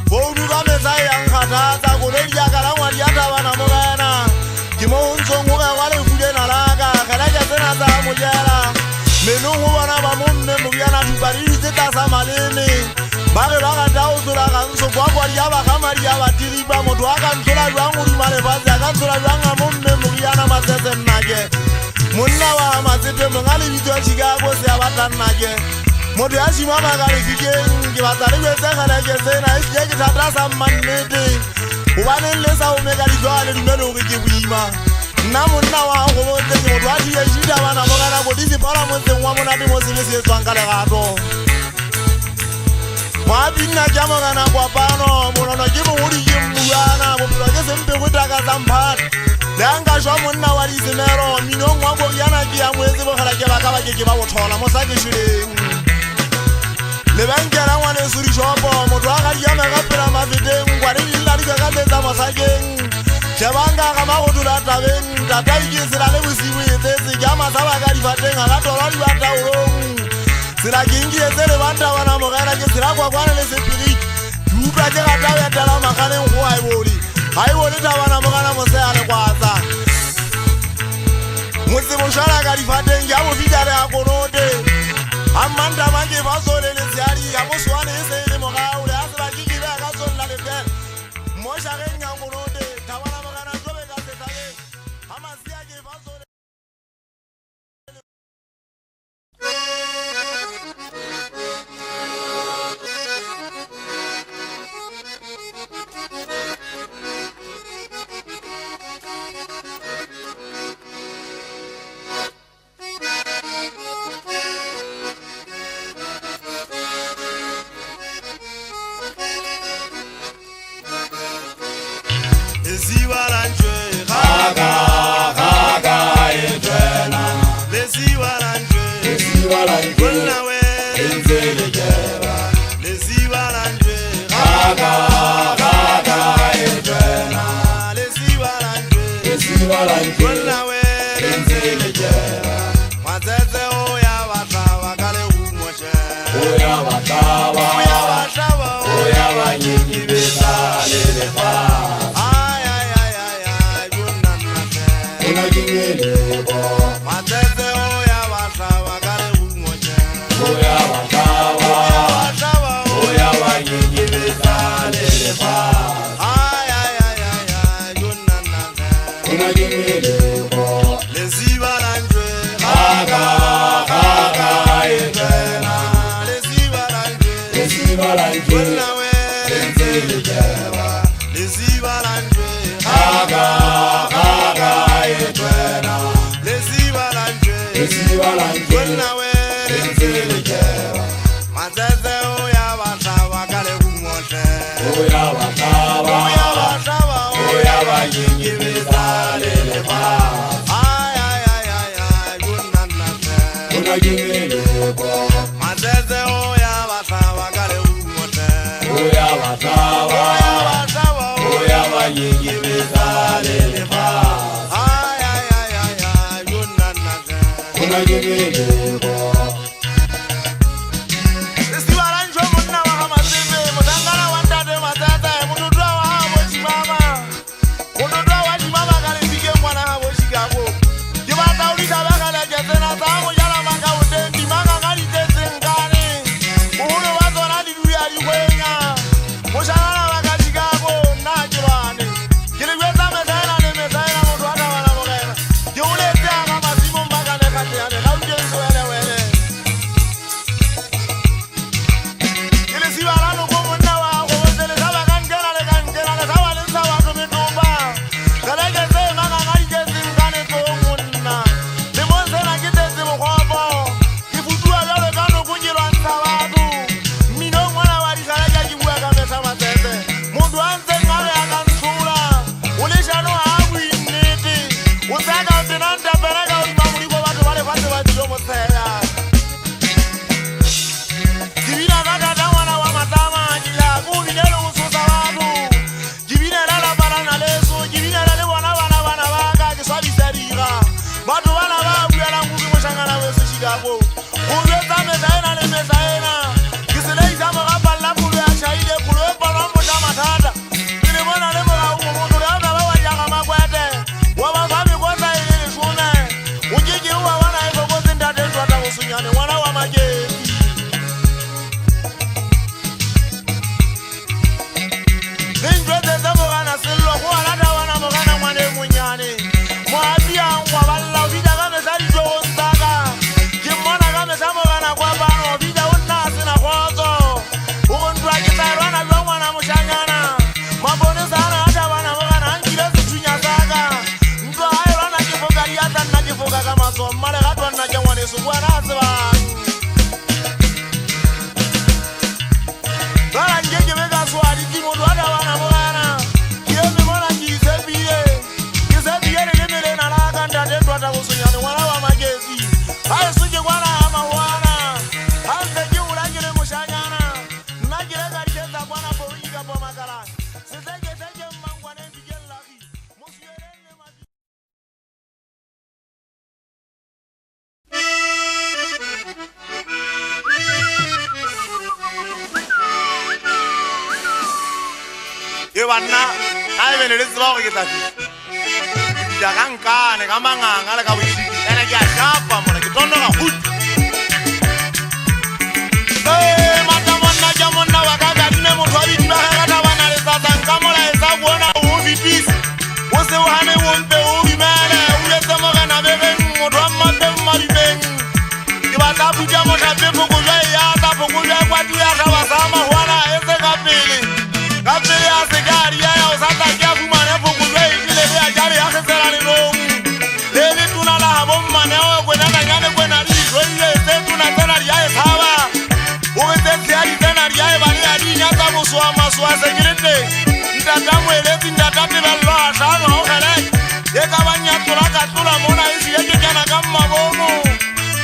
founu ka metsa yang khathatsa go le dia ka la ngwadi ya tabana mogena ke mo ntsong go ga le fulena la ka gela ke tsena tsa mojela meno go bona ba mo mme mo yana tupari tse tsa sa malene ba re ba ga tao tsola ga ntso kwa dia ba ga mari ya ba diriba motho a ka ntsola jwang o di male ba tsa ka ntsola jwang mo mme mo yana matsetse nnake monna wa matsepe mo ngale bitso Chicago se ya batla nnake motho ya shima ba ga le fikeng ke batla le betse gala ke tsena e se ke thata sa mannete o baneng le sa o meka di tswale di melo ke buima nna monna wa go botse ke motho a di e shida bana mo kana go di se phala mo tseng wa monate mo se se tswang ka legato Mabina jamo kana kwa pano Munono jimu uri jimbuana Mupiro jese mpe kutaka zampat Leanga shwa muna wali simero Mmino mwa Goriana kia mwezi Bukhala jeba kawa jejiba wotola Mosaki shule Lebankera wane suri shopo Mutu waka jame kapira mafite Mkwari lila lika kateza mosaki Shebanga kama kutula tabeng Tata ikisira lebu sibu yetesi Jama masaba ka difateng a ka tolwa di bataolong tsela ke nkile tse le banta bona mogela ke tsela kwa kwane le sepiriti dupa ke ga tao ya tala maganeng go a e bole tabana mogana mosea le kwatsa motse mošala ka difateng ke a bofitare a konote a mmantama ke fa sole le tseadi ka moswane e se e le mogao le a seba ke kile a ka tsolola letela mošageng ya konote tabana mogana tsobe ka sethabeng a masia ke fa sole e banna a e bene le tseba gore ke tla fihla ja ka nkane ka manganga le ka boitshiki ene ke a shapa mona ke tonoga hut matamonna ja monna wa ka kadine motho a ditula ge ka tabana le tsatsang ka mola e sa bona o fitisa o se o hane o mpe o bimele o letse mogena begeng motho wa mmapeng mmadibeng ke batla puta mothape phokojwa e ya tla phokojwa e kwatu ya ga basama hwana e se ka pele ya se ka ria ya o sa tla ke a fumane phokojwa e tlile le ya jale ya gesela le rong le le tuna la habo mmane o kwena na nyane kwena di joile se tuna tsena ria e thaba o ge tse ya di tsena ria e bane ya di nya tsa boswa maswa se kirete ntata moeletsi ntata tebello a hlano o gele e ka banya tlola ka tlola mona e se ke kana ka mmabomo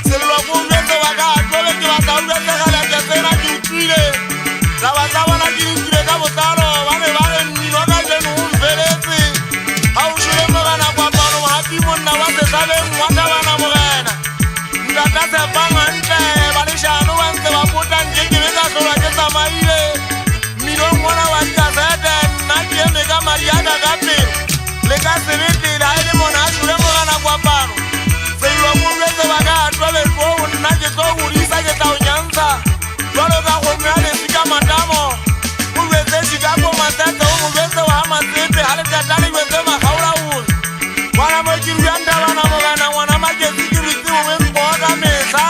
selwa go letse wa ka tlole ke batla o letse gale ke tsena ke utlwile la batla bona ke utlwile ka botlalo ba ne ba re mmino ka jeno o mfeletse ga o shule mogana kwa pano happy monna wa se sabeng wa ka bana mogena ntata se pangantle ba le shano ba ntse ba potang ke be ka hlola ke tsamaile mmino ngwana wa ka sete nna ke eme ka mariaka ka pele le ka sebetela e le mona a shule mogana kwa pano selwa go letse ba ka tlole tlo nna ke tlo godisa ke tla o nyantsha jwalo ka go mea lesika matamo o lwetse chicago matsetse o molwetse wa matsepe ga letata le lwetse magaola ore ngwana mo ke ruanda bana mogana ngwana maketsi ke rutse o bempoa ka mesa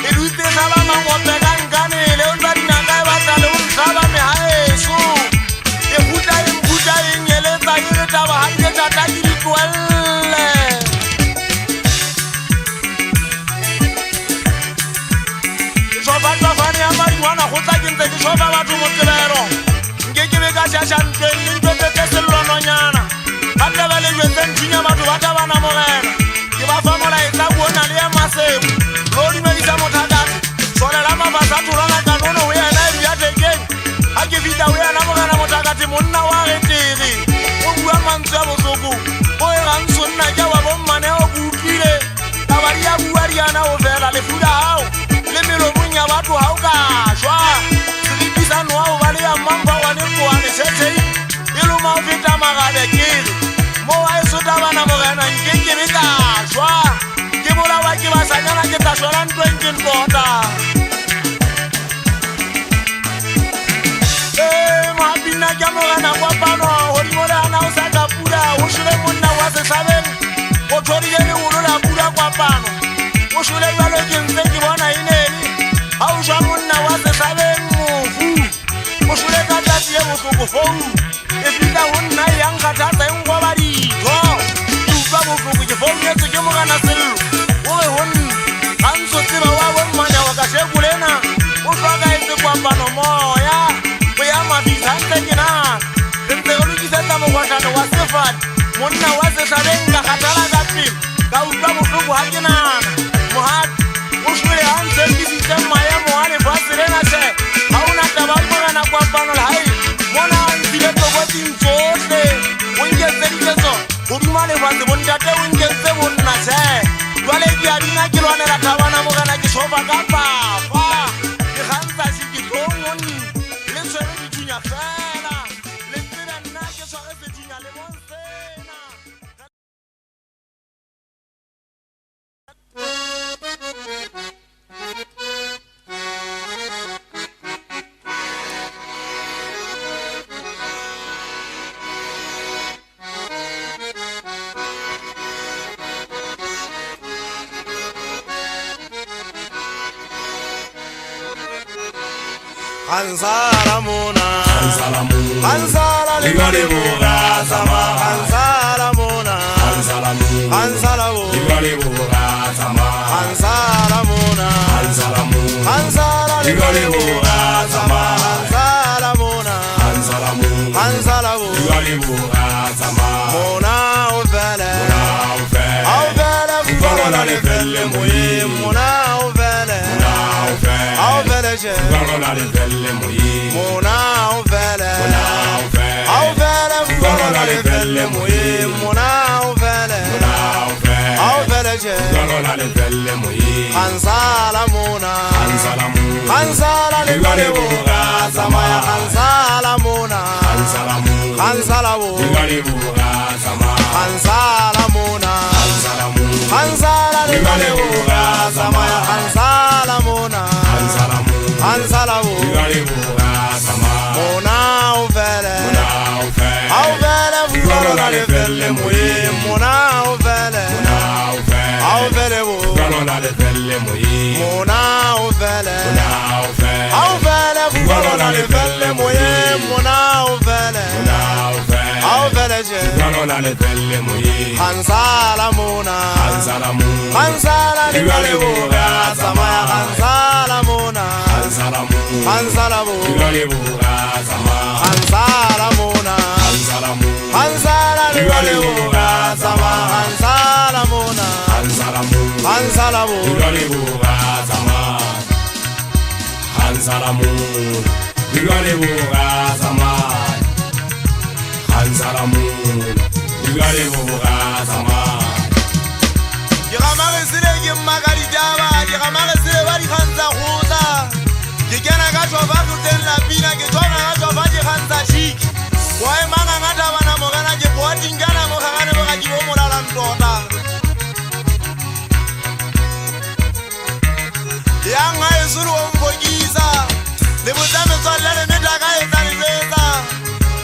e rutse tlhaba mangope ka nkanele o tsa dinaka e batla le o ntlhaba megaeso e mphuta eng eletsa ke re taba ga ke tata ke di tloelle fane ya marihuana go tla ke ntse ke sofa batho mo tebelo nke ke be ka shashantleng le ntwetsetse selwanonyana gape ba le jwetse nthunya batho ba tabana mogena ke ba fa molaetsa buona le ya masemo lo dumedisa mothakate solela mabasa tholana kanono o yena e bja tekeng ga ke fita o yena mogena mothakate monna wa getere o bua mantswe ya botlhoko o e Rants'o nna ke wa bommane o ke utlwile tabadi ya bua diana o fela lefuda gao le melomong ya batho ga o ka šwa seripisa-noa o ba le ya mmampa wane koane šetšhei e loma o feta magabe kere mo wa e sotabana mogena nke ke be ka šwa ke bolawa ke basanyana ke tla šwela ntweng ke nkota moapina ke mogena kwa pano godimo le ana o sa ka pula o šole monna wa setlhabeng o tlhodile legolo la pula kwa pano o šole jalo ke ntse ke bona inene ga o šwa monna wa setlhabeng mofu o šole ka tlasi ye botlhoko fou e fita go nna e yang kgathatsa e nkgoba ditho ke utlwa botlhoko ke founetse ke mogana sello o re gonna Rants'o tseba wa bommanyago ka shekolena o tlhoka etse kwapano moya go ya mafisa ntle ke nana re ntse go lokisetsa mogwatlhano wa sefane monna wa setlhabeng ka kgathala ka pele ka utlwa botlhoko ga ke nana mogate o šole ga ntshepeditse maemo a lefase lena se ga o nata ba mogana kwapano le hae mona a ntshile tlokotsing tsotlhe o nketseditse tsona godimo a lefase bontate o nkentse bonna se jwale ke a dina ke lwanela thabana mogana ke sofa ka papa ke gantsa sekitlong le tshwere dithunya fela le tsebe nna ke tshware sethunya le bonsena Hansala mona Hansala ligale boga sama Hansala mona Hansala ligale boga sama Hansala mona Hansala ligale boga sama Hansala mona Hansala ligale boga sama mona o vele Fugala le vele moye mona o vele Au vele je Fugala le vele moye mona o vele Fugala le vele moye mona o vele Au vele je Fugala le vele moye Hansala mona Hansala le gale boga samaya hansala mona hansala bo gale boga samaya hansala mona hansala le gale boga samaya hansala mona hansala bo gale boga samaya mona uvele vugalo na le vele moye mona uvele bo galo na le vele moye mona uvele vugalo na le vele moye mona uvele je galo na le vele moye hansala mona hansala le gale boga samaya hansala mona hansala bo gale boga samaya hansala mona hansala le gale boga samaya hansala mona hansala bo gale boga samaya hansala mona gale boga samaya hansala mona gale boga samaya Yamaresile yemagari daba yamaresile bari khanza khuda yekena ka tsoba khutela pina ke tsona ka tsoba di khanza chik wae manga ngata bana mogana ke boti ngana mo khagane mo ga di bo molala ntota yanga esuru ombogiza le botame tswalla le metaka etsa le beta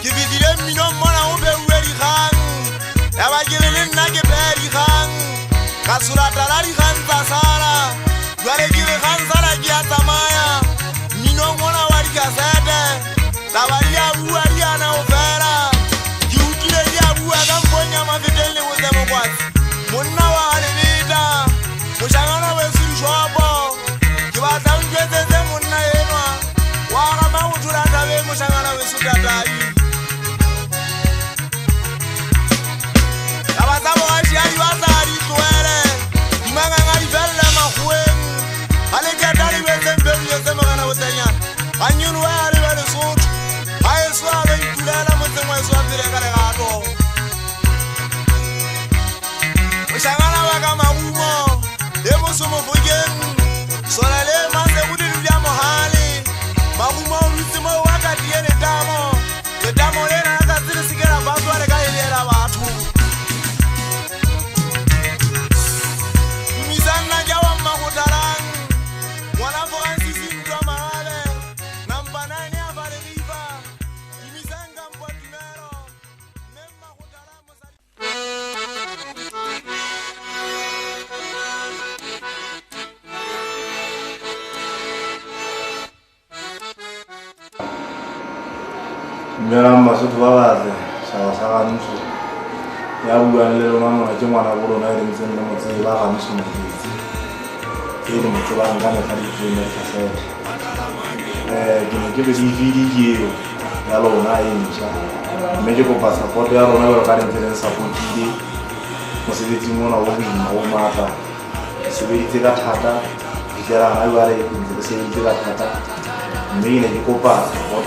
ke bidile mmino mona o be ueri khang ya ba ke le nna ke beri khang Kasura talari khanza sala Gwale kire khanza la kia tamaya Mino mwana wari kasete Tabari ya buwa ria na ofera Kiukile ya buwa kamponya mafitele wuse mkwati Muna wa halivita Mushangana wesuri shwabo Kibata mkwezeze muna yenwa Wakama utura tabe mushangana wesuta tari Kabazabo kashi ya yuwazari tuwele Manga ngai vele mahuen Aleke dari weze mbelu yeze magana wotenya Anyunu wa ali wele sotu Hae suave itulela mweze mwe suavire kare gato Mshangana waka magumo Emo sumo fugen Solale mase kudi lulia mohali Magumo wisimo waka tiene damo Ye damo lena naka zili sikera basu wale kaya liera watu Basotho ba batle sa Mmino ya buang le rona mona ke ngwana bo rona ile mtseng le motse ba ga Mmino ke le motse ba ngana ka ditsene ka sete ke ne ke be di video ya lona e ntsa mme ke go passport ya rona ba ka ntse support ile mo se ditsi mona o bina o mata se be itse ka thata ke ra ha ba re ntse se itse ka thata mme ne ke go passport